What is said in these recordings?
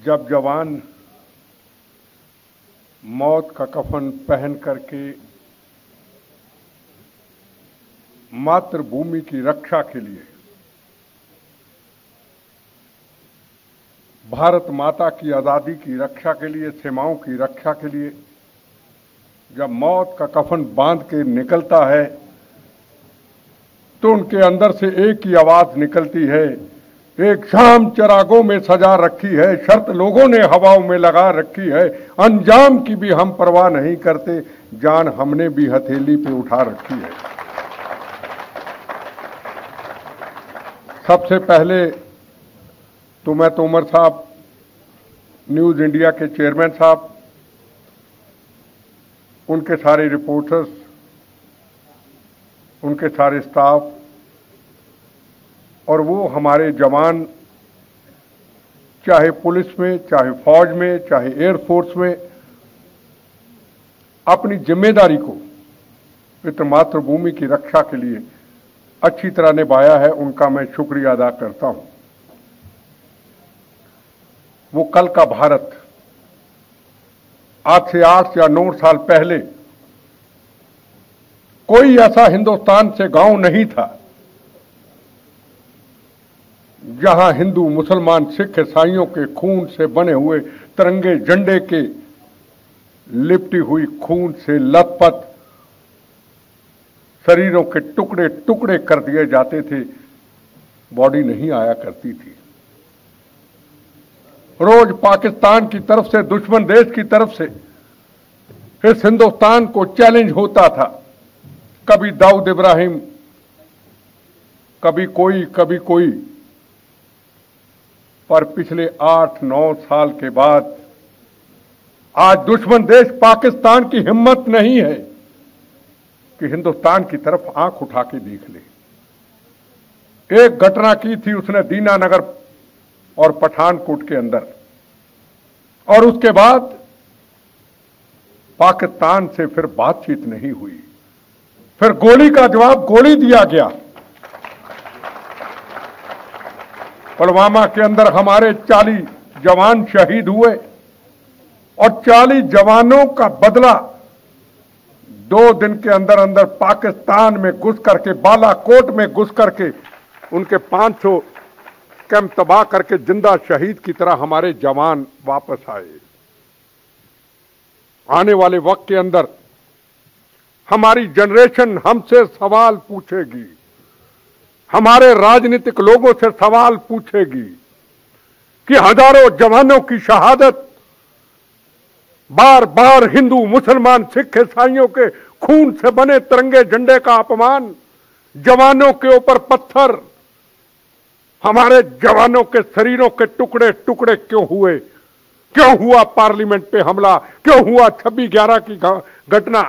जब जवान मौत का कफन पहन करके मातृभूमि की रक्षा के लिए, भारत माता की आजादी की रक्षा के लिए, सीमाओं की रक्षा के लिए जब मौत का कफन बांध के निकलता है तो उनके अंदर से एक ही आवाज निकलती है, एक शाम चिरागों में सजा रखी है, शर्त लोगों ने हवाओं में लगा रखी है, अंजाम की भी हम परवाह नहीं करते, जान हमने भी हथेली पे उठा रखी है। सबसे पहले तो मैं तोमर साहब, न्यूज इंडिया के चेयरमैन साहब, उनके सारे रिपोर्टर्स, उनके सारे स्टाफ और वो हमारे जवान, चाहे पुलिस में, चाहे फौज में, चाहे एयरफोर्स में, अपनी जिम्मेदारी को पितृ मातृभूमि की रक्षा के लिए अच्छी तरह निभाया है, उनका मैं शुक्रिया अदा करता हूं। वो कल का भारत, आज से 8 या 9 साल पहले कोई ऐसा हिंदुस्तान से गांव नहीं था जहां हिंदू, मुसलमान, सिख, ईसाइयों के खून से बने हुए तिरंगे झंडे के लिपटी हुई खून से लथपथ शरीरों के टुकड़े टुकड़े कर दिए जाते थे, बॉडी नहीं आया करती थी। रोज पाकिस्तान की तरफ से, दुश्मन देश की तरफ से इस हिंदुस्तान को चैलेंज होता था, कभी दाऊद इब्राहिम, कभी कोई, पर पिछले 8-9 साल के बाद आज दुश्मन देश पाकिस्तान की हिम्मत नहीं है कि हिंदुस्तान की तरफ आंख उठा के देख ले। एक घटना की थी उसने दीनानगर और पठानकोट के अंदर, और उसके बाद पाकिस्तान से फिर बातचीत नहीं हुई, फिर गोली का जवाब गोली दिया गया। पुलवामा के अंदर हमारे 40 जवान शहीद हुए और 40 जवानों का बदला 2 दिन के अंदर अंदर पाकिस्तान में घुस करके, बालाकोट में घुस करके उनके 500 कैंप तबाह करके जिंदा शहीद की तरह हमारे जवान वापस आए। आने वाले वक्त के अंदर हमारी जनरेशन हमसे सवाल पूछेगी, हमारे राजनीतिक लोगों से सवाल पूछेगी कि हजारों जवानों की शहादत, बार बार हिंदू, मुसलमान, सिख, ईसाइयों के खून से बने तिरंगे झंडे का अपमान, जवानों के ऊपर पत्थर, हमारे जवानों के शरीरों के टुकड़े टुकड़े क्यों हुए? क्यों हुआ पार्लियामेंट पे हमला? क्यों हुआ 26/11 की घटना?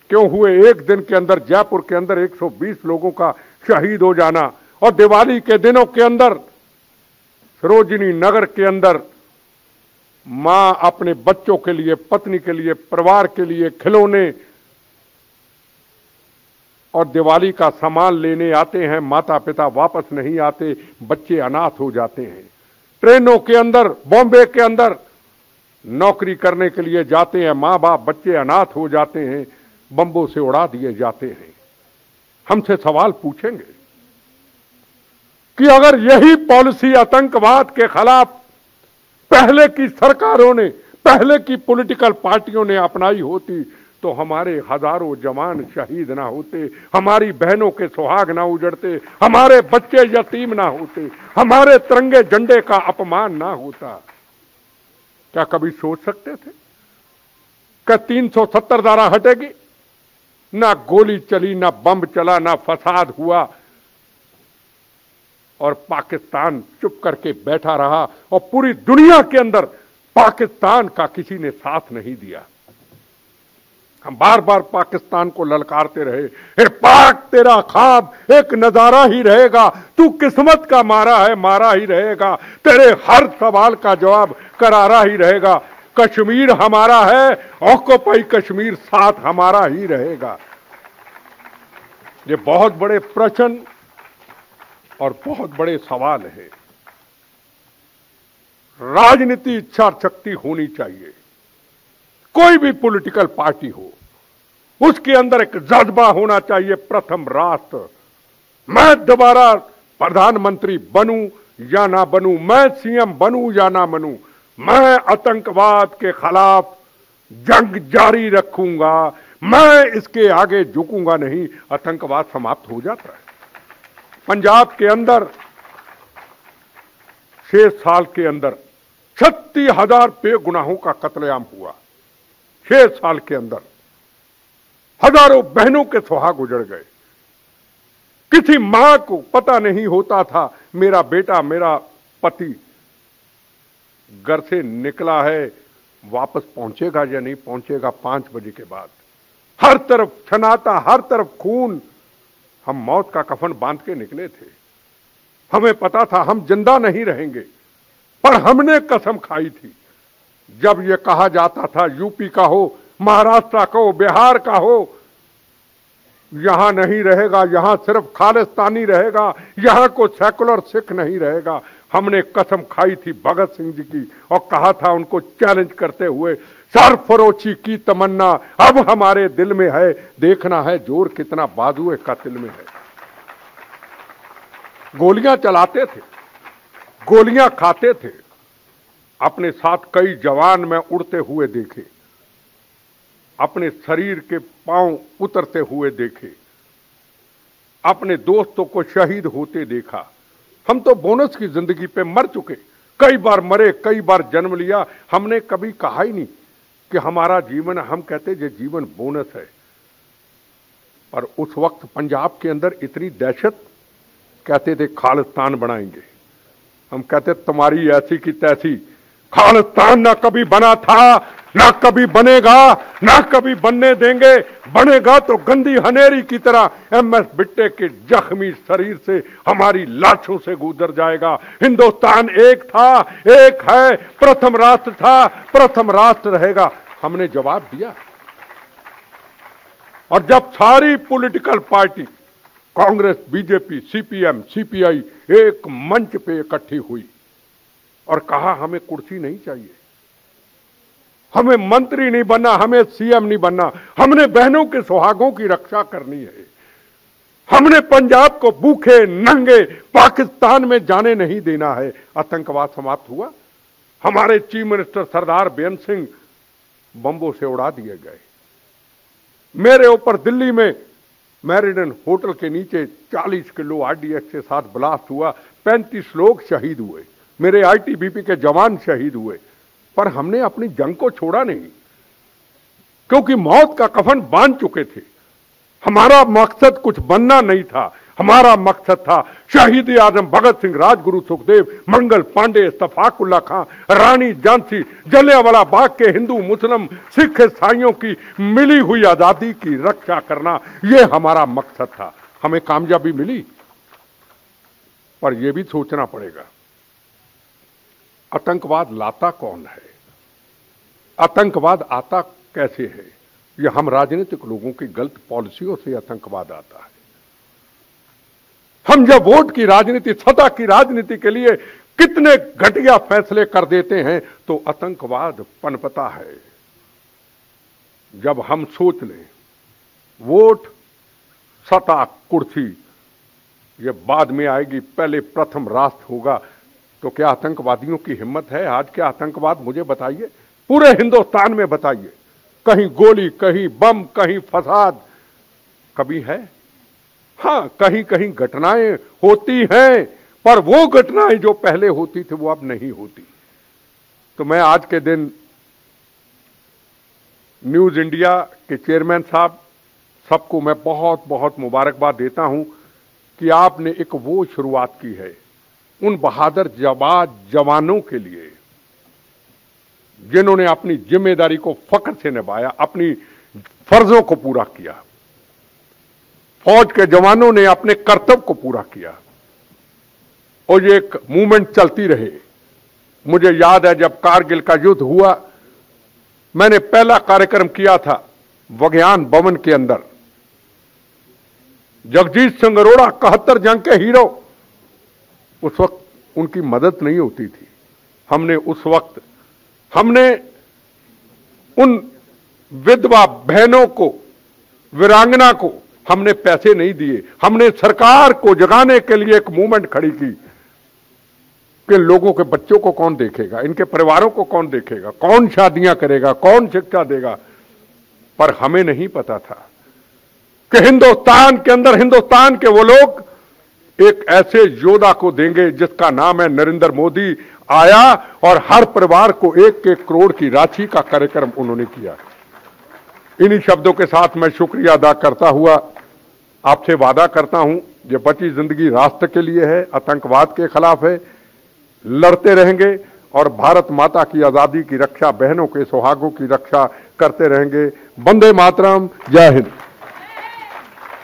क्यों हुए एक दिन के अंदर जयपुर के अंदर 120 लोगों का शहीद हो जाना? और दिवाली के दिनों के अंदर सरोजिनी नगर के अंदर मां अपने बच्चों के लिए, पत्नी के लिए, परिवार के लिए खिलौने और दिवाली का सामान लेने आते हैं, माता पिता वापस नहीं आते, बच्चे अनाथ हो जाते हैं। ट्रेनों के अंदर, बॉम्बे के अंदर नौकरी करने के लिए जाते हैं मां बाप, बच्चे अनाथ हो जाते हैं, बम्बों से उड़ा दिए जाते हैं। हमसे सवाल पूछेंगे कि अगर यही पॉलिसी आतंकवाद के खिलाफ पहले की सरकारों ने, पहले की पॉलिटिकल पार्टियों ने अपनाई होती तो हमारे हजारों जवान शहीद ना होते, हमारी बहनों के सुहाग ना उजड़ते, हमारे बच्चे यतीम ना होते, हमारे तिरंगे झंडे का अपमान ना होता। क्या कभी सोच सकते थे कि 370 धारा हटेगी? ना गोली चली, ना बम चला, ना फसाद हुआ, और पाकिस्तान चुप करके बैठा रहा और पूरी दुनिया के अंदर पाकिस्तान का किसी ने साथ नहीं दिया। हम बार बार पाकिस्तान को ललकारते रहे, हे पाक तेरा ख्वाब एक नजारा ही रहेगा, तू किस्मत का मारा है, मारा ही रहेगा, तेरे हर सवाल का जवाब करारा ही रहेगा, कश्मीर हमारा है, ऑक्युपाई कश्मीर साथ हमारा ही रहेगा। ये बहुत बड़े प्रश्न और बहुत बड़े सवाल है। राजनीति इच्छा शक्ति होनी चाहिए। कोई भी पॉलिटिकल पार्टी हो, उसके अंदर एक जज्बा होना चाहिए, प्रथम राष्ट्र। मैं दोबारा प्रधानमंत्री बनूं या ना बनूं, मैं सीएम बनूं या ना बनूं, मैं आतंकवाद के खिलाफ जंग जारी रखूंगा, मैं इसके आगे झुकूंगा नहीं। आतंकवाद समाप्त हो जाता है। पंजाब के अंदर 6 साल के अंदर 36,000 बेगुनाहों का कत्लेआम हुआ। 6 साल के अंदर हजारों बहनों के सुहाग उजड़ गए। किसी मां को पता नहीं होता था मेरा बेटा, मेरा पति घर से निकला है, वापस पहुंचेगा या नहीं पहुंचेगा 5 बजे के बाद। हर तरफ छनाता, हर तरफ खून। हम मौत का कफन बांध के निकले थे। हमें पता था हम जिंदा नहीं रहेंगे, पर हमने कसम खाई थी। जब यह कहा जाता था यूपी का हो, महाराष्ट्र का हो, बिहार का हो, यहां नहीं रहेगा, यहां सिर्फ खालिस्तानी रहेगा, यहां को सेकुलर सिख नहीं रहेगा। हमने कसम खाई थी भगत सिंह जी की और कहा था उनको चैलेंज करते हुए, सरफरोशी की तमन्ना अब हमारे दिल में है, देखना है जोर कितना बाजुए कातिल में है। गोलियां चलाते थे, गोलियां खाते थे। अपने साथ कई जवान में उड़ते हुए देखे, अपने शरीर के पांव उतरते हुए देखे, अपने दोस्तों को शहीद होते देखा। हम तो बोनस की जिंदगी पे मर चुके, कई बार मरे, कई बार जन्म लिया। हमने कभी कहा ही नहीं कि हमारा जीवन, हम कहते ये जीवन बोनस है। पर उस वक्त पंजाब के अंदर इतनी दहशत, कहते थे खालिस्तान बनाएंगे। हम कहते तुम्हारी ऐसी की तैसी, खालिस्तान ना कभी बना था, ना कभी बनेगा, ना कभी बनने देंगे। बनेगा तो गंदी हनेरी की तरह एमएस बिट्टे के जख्मी शरीर से हमारी लाशों से गुजर जाएगा। हिंदुस्तान एक था, एक है, प्रथम राष्ट्र था, प्रथम राष्ट्र रहेगा। हमने जवाब दिया। और जब सारी political party, Congress, BJP, CPM, CPI एक मंच पे इकट्ठी हुई और कहा हमें कुर्सी नहीं चाहिए, हमें मंत्री नहीं बनना, हमें सीएम नहीं बनना, हमने बहनों के सुहागों की रक्षा करनी है, हमने पंजाब को भूखे नंगे पाकिस्तान में जाने नहीं देना है। आतंकवाद समाप्त हुआ। हमारे चीफ मिनिस्टर सरदार बेअंत सिंह बम्बों से उड़ा दिए गए। मेरे ऊपर दिल्ली में मैरिडन होटल के नीचे 40 किलो आरडीएक्स के साथ ब्लास्ट हुआ, 35 लोग शहीद हुए, मेरे आईटीबीपी के जवान शहीद हुए। पर हमने अपनी जंग को छोड़ा नहीं, क्योंकि मौत का कफन बांध चुके थे। हमारा मकसद कुछ बनना नहीं था, हमारा मकसद था शहीद आजम भगत सिंह, राजगुरु सुखदेव, मंगल पांडे, इत्तफाकुल्ला खां, रानी झांसी, जलियांवाला बाग के हिंदू, मुस्लिम, सिख, ईसाइयों की मिली हुई आजादी की रक्षा करना, यह हमारा मकसद था। हमें कामयाबी मिली, पर यह भी सोचना पड़ेगा आतंकवाद लाता कौन है, आतंकवाद आता कैसे है। यह हम राजनीतिक लोगों की गलत पॉलिसियों से आतंकवाद आता है। हम जब वोट की राजनीति, सत्ता की राजनीति के लिए कितने घटिया फैसले कर देते हैं तो आतंकवाद पनपता है। जब हम सोच लें वोट, सत्ता, कुर्सी ये बाद में आएगी, पहले प्रथम राष्ट्र होगा, तो क्या आतंकवादियों की हिम्मत है आज? क्या आतंकवाद, मुझे बताइए, पूरे हिंदुस्तान में बताइए, कहीं गोली, कहीं बम, कहीं फसाद कभी है? हां, कहीं कहीं घटनाएं होती हैं, पर वो घटनाएं जो पहले होती थी वो अब नहीं होती। तो मैं आज के दिन न्यूज इंडिया के चेयरमैन साहब, सबको मैं बहुत बहुत मुबारकबाद देता हूं कि आपने एक वो शुरुआत की है उन बहादुर जवानों के लिए जिन्होंने अपनी जिम्मेदारी को फख्र से निभाया, अपनी फर्जों को पूरा किया। फौज के जवानों ने अपने कर्तव्य को पूरा किया और ये एक मूवमेंट चलती रहे। मुझे याद है जब कारगिल का युद्ध हुआ, मैंने पहला कार्यक्रम किया था विज्ञान भवन के अंदर। जगजीत सिंह अरोड़ा 71 जंग के हीरो, उस वक्त उनकी मदद नहीं होती थी। हमने उस वक्त हमने उन विधवा बहनों को, वीरांगना को हमने पैसे नहीं दिए। हमने सरकार को जगाने के लिए एक मूवमेंट खड़ी की कि लोगों के बच्चों को कौन देखेगा, इनके परिवारों को कौन देखेगा, कौन शादियां करेगा, कौन शिक्षा देगा। पर हमें नहीं पता था कि हिंदुस्तान के अंदर हिंदुस्तान के वो लोग एक ऐसे योद्धा को देंगे जिसका नाम है नरेंद्र मोदी। आया और हर परिवार को 1-1 करोड़ की राशि का कार्यक्रम उन्होंने किया। इन्हीं शब्दों के साथ मैं शुक्रिया अदा करता हुआ आपसे वादा करता हूं, ये बची जिंदगी राष्ट्र के लिए है, आतंकवाद के खिलाफ है, लड़ते रहेंगे और भारत माता की आजादी की रक्षा, बहनों के सुहागों की रक्षा करते रहेंगे। वंदे मातरम, जय हिंद।